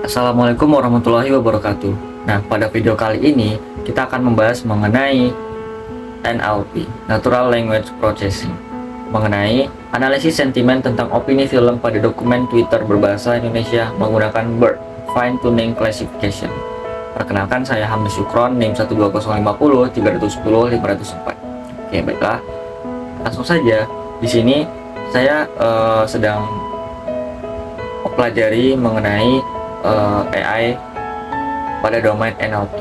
Assalamualaikum warahmatullahi wabarakatuh. Nah, pada video kali ini kita akan membahas mengenai NLP, Natural Language Processing, mengenai analisis sentimen tentang opini film pada dokumen Twitter berbahasa Indonesia menggunakan BERT, Fine Tuning Classification. Perkenalkan, saya Hamdi Syukron, NIM 12050310 504. Oke, baiklah. Langsung saja. Di sini saya sedang mempelajari mengenai AI pada domain NLP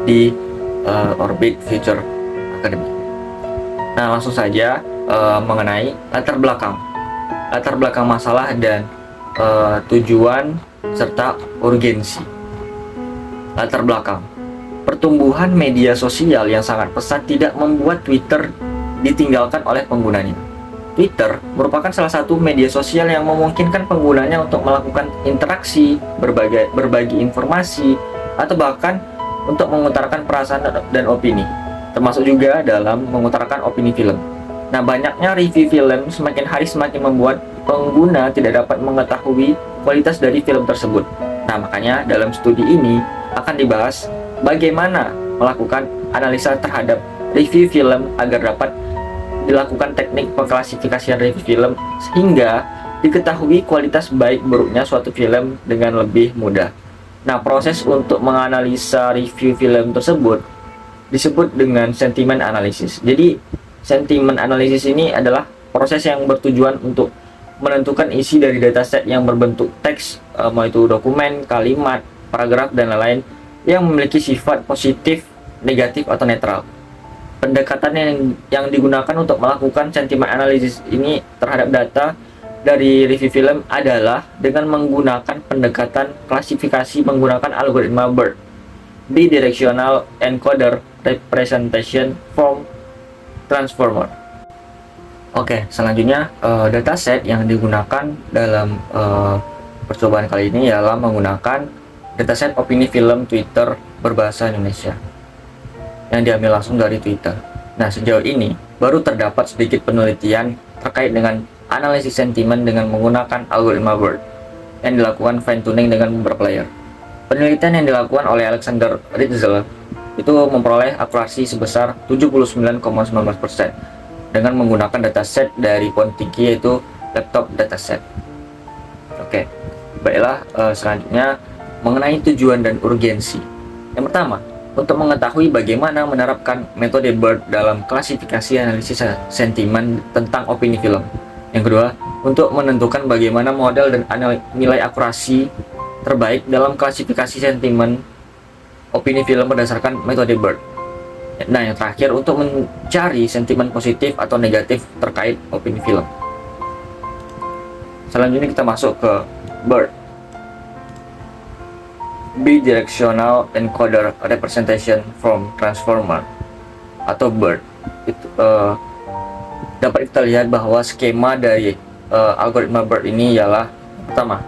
di Orbit Future Academy. Nah, langsung saja mengenai latar belakang masalah dan tujuan serta urgensi. Latar belakang, pertumbuhan media sosial yang sangat pesat tidak membuat Twitter ditinggalkan oleh penggunanya. Twitter merupakan salah satu media sosial yang memungkinkan penggunanya untuk melakukan interaksi, berbagi informasi, atau bahkan untuk mengutarakan perasaan dan opini, termasuk juga dalam mengutarakan opini film. Nah, banyaknya review film semakin hari semakin membuat pengguna tidak dapat mengetahui kualitas dari film tersebut. Nah, makanya dalam studi ini akan dibahas bagaimana melakukan analisa terhadap review film agar dapat dilakukan teknik pengklasifikasian review film sehingga diketahui kualitas baik buruknya suatu film dengan lebih mudah. Nah, proses untuk menganalisa review film tersebut disebut dengan sentiment analysis. Jadi, sentiment analysis ini adalah proses yang bertujuan untuk menentukan isi dari dataset yang berbentuk teks, mau itu dokumen, kalimat, paragraf, dan lain-lain yang memiliki sifat positif, negatif, atau netral. Pendekatan yang digunakan untuk melakukan sentiment analysis ini terhadap data dari review film adalah dengan menggunakan pendekatan klasifikasi menggunakan algoritma BERT, Bidirectional Encoder Representation From Transformer. Oke, selanjutnya dataset yang digunakan dalam percobaan kali ini ialah menggunakan dataset opini film Twitter berbahasa Indonesia yang diambil langsung dari Twitter. Nah, sejauh ini baru terdapat sedikit penelitian terkait dengan analisis sentimen dengan menggunakan algoritma BERT yang dilakukan fine tuning dengan beberapa layer. Penelitian yang dilakukan oleh Alexander Ritzel itu memperoleh akurasi sebesar 79,19% dengan menggunakan dataset dari Pontiki, yaitu laptop dataset. Oke, baiklah, selanjutnya mengenai tujuan dan urgensi. Yang pertama, untuk mengetahui bagaimana menerapkan metode BERT dalam klasifikasi analisis sentimen tentang opini film. Yang kedua, untuk menentukan bagaimana model dan nilai akurasi terbaik dalam klasifikasi sentimen opini film berdasarkan metode BERT. Nah, yang terakhir, untuk mencari sentimen positif atau negatif terkait opini film. Selanjutnya kita masuk ke BERT, Bidirectional Encoder Representation From Transformer atau BERT. Itu dapat kita lihat bahwa skema dari algoritma BERT ini ialah pertama,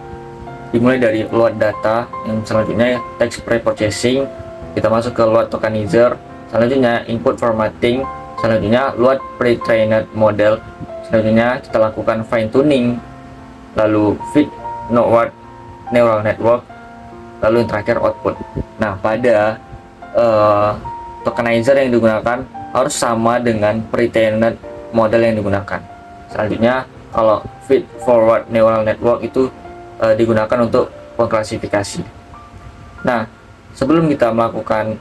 dimulai dari load data, yang selanjutnya text pre-processing, kita masuk ke load tokenizer, selanjutnya input formatting, selanjutnya load pre-trained model, selanjutnya kita lakukan fine tuning, lalu feed neural network, lalu yang terakhir output. Nah, pada tokenizer yang digunakan harus sama dengan pre-trained model yang digunakan. Selanjutnya, kalau feed forward neural network itu digunakan untuk pengklasifikasi. Nah, sebelum kita melakukan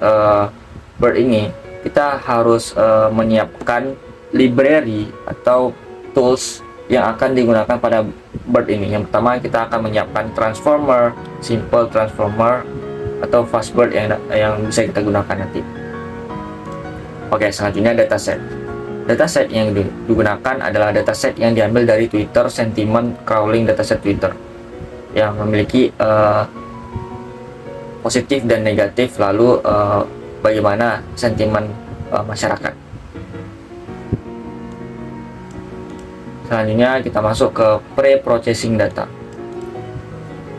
BERT ini, kita harus menyiapkan library atau tools yang akan digunakan pada BERT ini. Yang pertama, kita akan menyiapkan transformer, simple transformer, atau fast BERT yang bisa kita gunakan nanti. Oke, selanjutnya dataset. Dataset yang digunakan adalah dataset yang diambil dari Twitter Sentiment Crawling Dataset Twitter yang memiliki positif dan negatif, lalu bagaimana sentimen masyarakat. Selanjutnya kita masuk ke pre-processing data.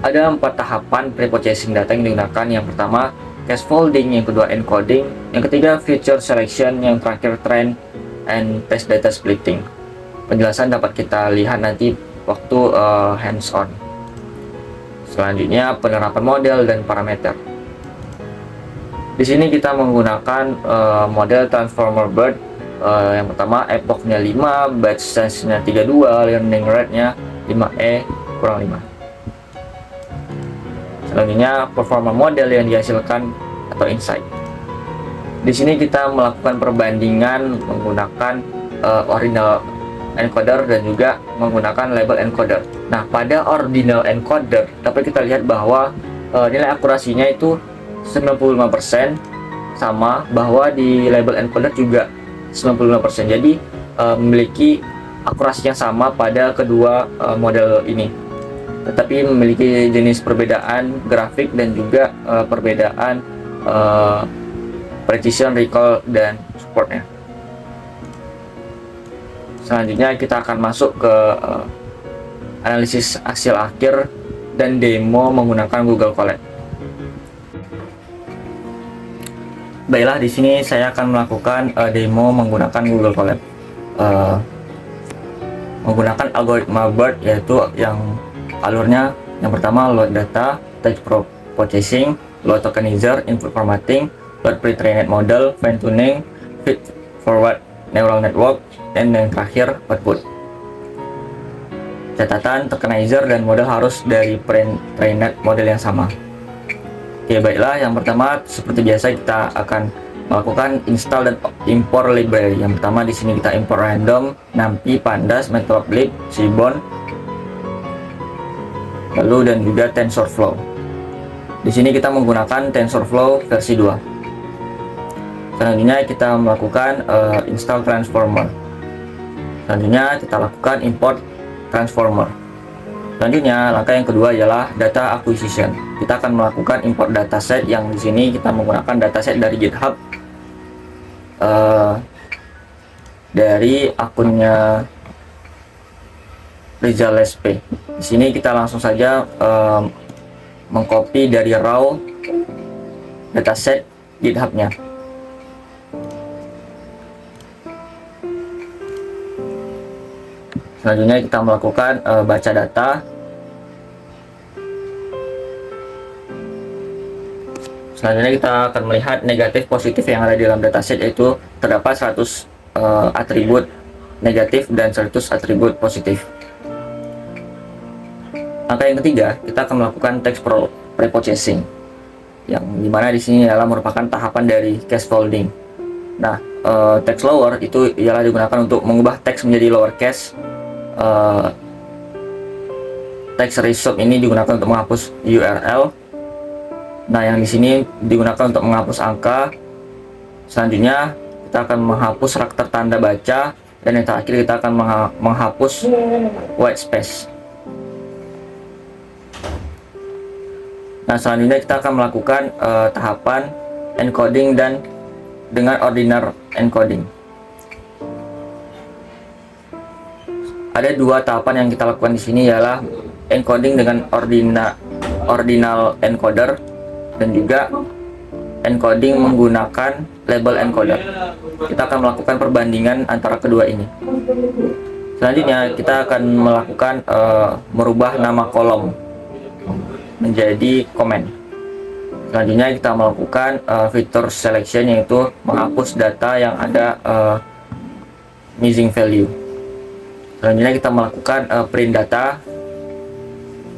Ada 4 tahapan pre-processing data yang digunakan. Yang pertama, scaffolding, yang kedua encoding, yang ketiga feature selection, yang terakhir trend and test data splitting. Penjelasan dapat kita lihat nanti waktu hands-on. Selanjutnya penerapan model dan parameter. Di sini kita menggunakan model transformer BERT. Yang pertama epoch-nya 5, batch size-nya 32, learning rate-nya 5e kurang 5. Selanjutnya performa model yang dihasilkan atau insight. Di sini kita melakukan perbandingan menggunakan ordinal encoder dan juga menggunakan label encoder. Nah, pada ordinal encoder dapat kita lihat bahwa nilai akurasinya itu 95%, sama bahwa di label encoder juga 95%. Jadi memiliki akurasi yang sama pada kedua model ini, tetapi memiliki jenis perbedaan grafik dan juga perbedaan precision, recall, dan supportnya. Selanjutnya kita akan masuk ke analisis hasil akhir dan demo menggunakan Google Colab. Baiklah, di sini saya akan melakukan demo menggunakan Google Colab. Menggunakan algoritma BERT, yaitu yang alurnya yang pertama load data, text processing, load tokenizer, input formatting, load pre-trained model, fine tuning, feed forward neural network, dan yang terakhir output. Catatan, tokenizer dan model harus dari pre-trained model yang sama. Oke, baiklah, yang pertama seperti biasa kita akan melakukan install dan import library. Yang pertama di sini kita import random, numpy, pandas, matplotlib, seaborn, lalu dan juga tensorflow. Di sini kita menggunakan tensorflow versi 2. Selanjutnya kita melakukan install transformer. Selanjutnya kita lakukan import transformer. Selanjutnya langkah yang kedua ialah data acquisition. Kita akan melakukan import dataset, yang di sini kita menggunakan dataset dari GitHub dari akunnya Rizal SP. Di sini kita langsung saja mengcopy dari raw dataset GitHub-nya. Selanjutnya kita melakukan baca data. Selanjutnya kita akan melihat negatif positif yang ada di dalam dataset, yaitu terdapat 100 atribut negatif dan 100 atribut positif. Langkah yang ketiga, kita akan melakukan text preprocessing, yang dimana di sini adalah merupakan tahapan dari case folding. Nah, text lower itu ialah digunakan untuk mengubah teks menjadi lowercase. Text result ini digunakan untuk menghapus URL. Nah, yang di sini digunakan untuk menghapus angka. Selanjutnya kita akan menghapus karakter tanda baca, dan yang terakhir kita akan menghapus white space. Nah, selanjutnya kita akan melakukan tahapan encoding dan dengan ordinal encoding. Ada dua tahapan yang kita lakukan di sini, ialah encoding dengan ordinal encoder dan juga encoding menggunakan label encoder. Kita akan melakukan perbandingan antara kedua ini. Selanjutnya kita akan melakukan merubah nama kolom menjadi comment. Selanjutnya kita melakukan fitur selection, yaitu menghapus data yang ada missing value. Selanjutnya kita melakukan print data.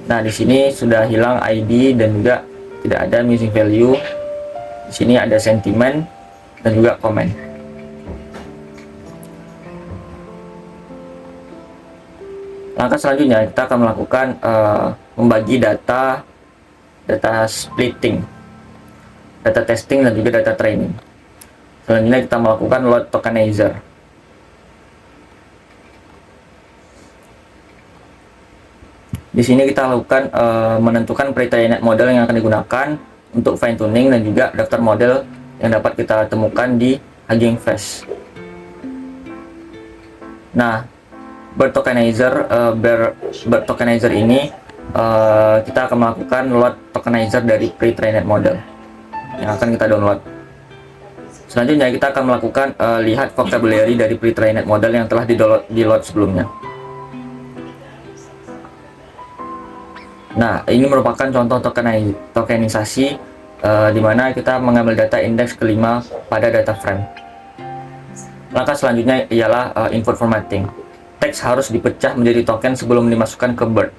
Nah, di sini sudah hilang ID dan juga tidak ada missing value. Di sini ada sentiment dan juga comment. Langkah selanjutnya kita akan melakukan membagi data splitting, data testing dan juga data training. Selanjutnya kita melakukan load tokenizer. Di sini kita lakukan menentukan pre-trained model yang akan digunakan untuk fine tuning dan juga daftar model yang dapat kita temukan di Hugging Face. Nah, BERT tokenizer ini kita akan melakukan load tokenizer dari pre-trained model yang akan kita download. Selanjutnya kita akan melakukan lihat vocabulary dari pre-trained model yang telah di load sebelumnya. Nah, ini merupakan contoh tokenisasi di mana kita mengambil data indeks kelima pada data frame. Langkah selanjutnya ialah input formatting. Teks harus dipecah menjadi token sebelum dimasukkan ke BERT.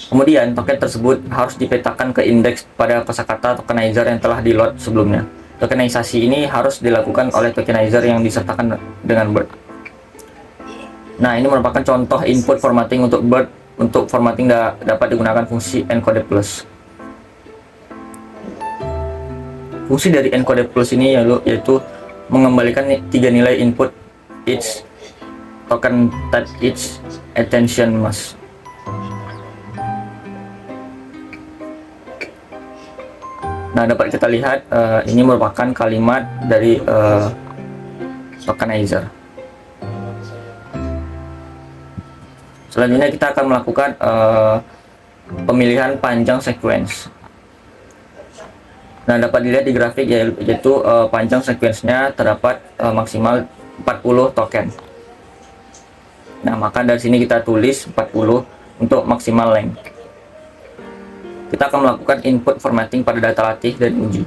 Kemudian, token tersebut harus dipetakan ke indeks pada kosakata tokenizer yang telah di-load sebelumnya. Tokenisasi ini harus dilakukan oleh tokenizer yang disertakan dengan BERT. Nah, ini merupakan contoh input formatting untuk BERT. Untuk formatting dapat digunakan fungsi encode plus. Fungsi dari encode plus ini yaitu mengembalikan 3 nilai input each, token type each, attention mask. Nah, dapat kita lihat ini merupakan kalimat dari tokenizer. Selanjutnya kita akan melakukan pemilihan panjang sequence. Nah, dapat dilihat di grafik yaitu panjang sequence-nya terdapat maksimal 40 token. Nah, maka dari sini kita tulis 40 untuk maksimal length. Kita akan melakukan input formatting pada data latih dan uji.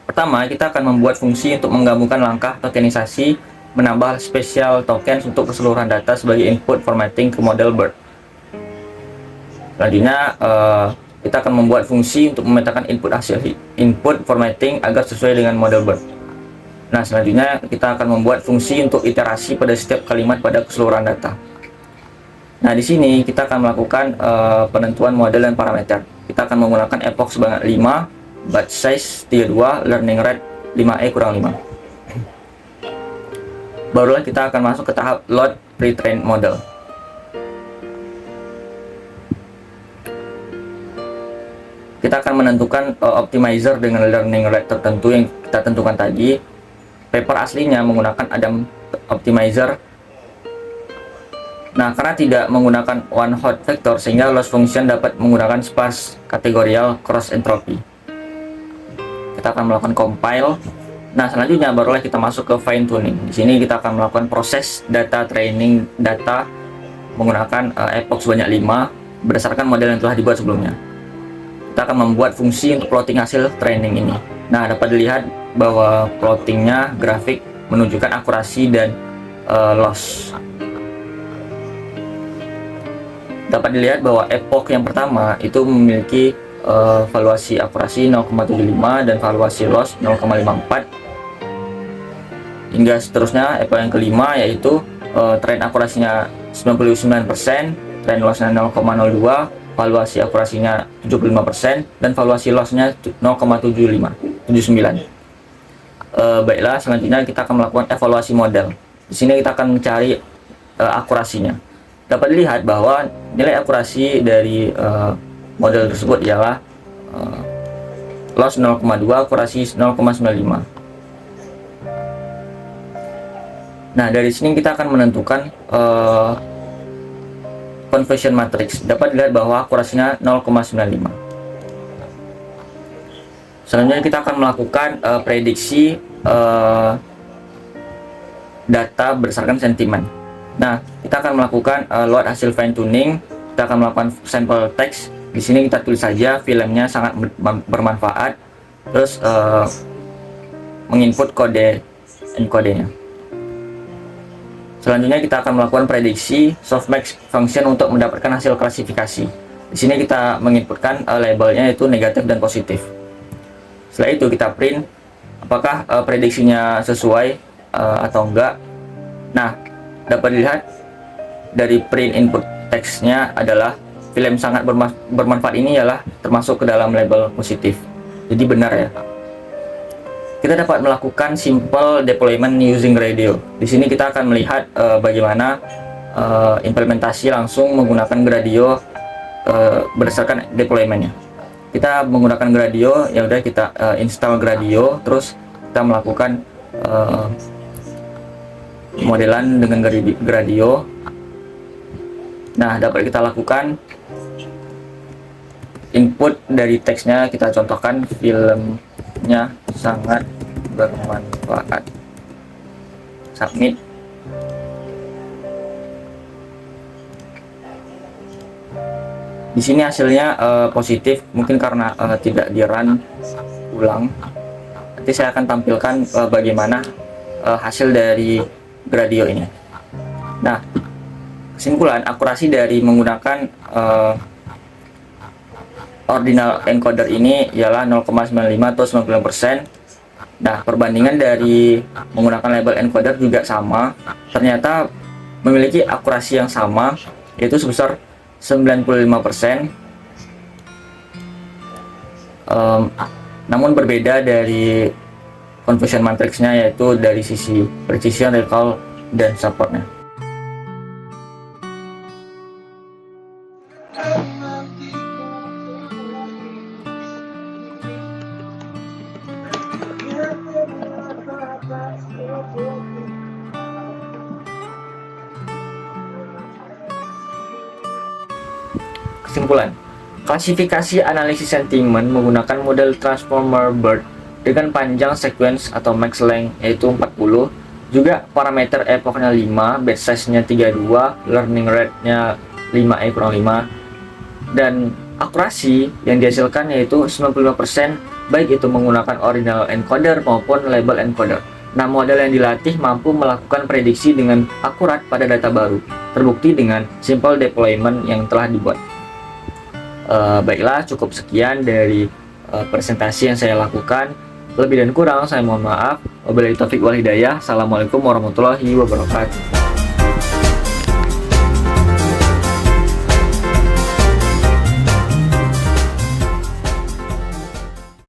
Pertama, kita akan membuat fungsi untuk menggabungkan langkah tokenisasi, menambah spesial tokens untuk keseluruhan data sebagai input formatting ke model BERT. Selanjutnya, kita akan membuat fungsi untuk memetakan input formatting agar sesuai dengan model BERT. Nah, selanjutnya kita akan membuat fungsi untuk iterasi pada setiap kalimat pada keseluruhan data. Nah, di sini kita akan melakukan penentuan model dan parameter. Kita akan menggunakan epoch sebanyak 5, batch size 32, learning rate 5e kurang 5. Barulah kita akan masuk ke tahap load pre-trained model. Kita akan menentukan optimizer dengan learning rate tertentu yang kita tentukan tadi. Paper aslinya menggunakan Adam optimizer. Nah, karena tidak menggunakan one hot vector, sehingga loss function dapat menggunakan sparse categorial cross entropy. Kita akan melakukan compile. Nah, selanjutnya barulah kita masuk ke fine tuning. Di sini kita akan melakukan proses data training data menggunakan epoch sebanyak 5 berdasarkan model yang telah dibuat sebelumnya. Kita akan membuat fungsi untuk plotting hasil training ini. Nah, dapat dilihat bahwa plottingnya grafik menunjukkan akurasi dan loss. Dapat dilihat bahwa epoch yang pertama itu memiliki valuasi akurasi 0,75 dan valuasi loss 0,54. Hingga seterusnya, epoch yang kelima yaitu trend akurasinya 99%, trend lossnya 0,02, valuasi akurasinya 75%, dan valuasi lossnya 0,79. Baiklah, selanjutnya kita akan melakukan evaluasi model. Di sini kita akan mencari akurasinya. Dapat dilihat bahwa nilai akurasi dari model tersebut ialah loss 0,2, akurasi 0,95. Nah, dari sini kita akan menentukan conversion matrix. Dapat dilihat bahwa akurasinya 0,95. Selanjutnya kita akan melakukan prediksi data berdasarkan sentimen. Nah, kita akan melakukan load hasil fine tuning. Kita akan melakukan sampel text. Di sini kita tulis saja filmnya sangat bermanfaat. Terus menginput kode encodenya. Selanjutnya kita akan melakukan prediksi softmax function untuk mendapatkan hasil klasifikasi. Di sini kita menginputkan labelnya yaitu negatif dan positif. Setelah itu kita print apakah prediksinya sesuai atau enggak. Nah, dapat dilihat dari print input teksnya adalah film sangat bermanfaat ini ialah termasuk ke dalam label positif. Jadi benar ya. Kita dapat melakukan simple deployment using Gradio. Di sini kita akan melihat bagaimana implementasi langsung menggunakan Gradio berdasarkan deploymentnya. Kita menggunakan Gradio, ya udah kita install Gradio, terus kita melakukan modelan dengan Gradio. Nah, dapat kita lakukan input dari teksnya, kita contohkan filmnya sangat bermanfaat. Submit. Di sini hasilnya positif, mungkin karena tidak di run ulang. Nanti saya akan tampilkan bagaimana hasil dari Gradio ini. Nah, kesimpulan akurasi dari menggunakan ordinal encoder ini ialah 0,95 atau 99%. Nah, perbandingan dari menggunakan label encoder juga sama, ternyata memiliki akurasi yang sama, yaitu sebesar 95%. Namun berbeda dari confusion matrixnya, yaitu dari sisi precision, recall, dan supportnya. Kesimpulan, klasifikasi analisis sentimen menggunakan model transformer BERT dengan panjang sequence atau max length yaitu 40, juga parameter epochnya 5, batch size-nya 32, learning rate-nya 5E/5, dan akurasi yang dihasilkan yaitu 95%, baik itu menggunakan ordinal encoder maupun label encoder. Nah, model yang dilatih mampu melakukan prediksi dengan akurat pada data baru, terbukti dengan simple deployment yang telah dibuat. Baiklah, cukup sekian dari presentasi yang saya lakukan. Lebih dan kurang saya mohon maaf. Wabillahi taufiq wal hidayah. Assalamualaikum warahmatullahi wabarakatuh.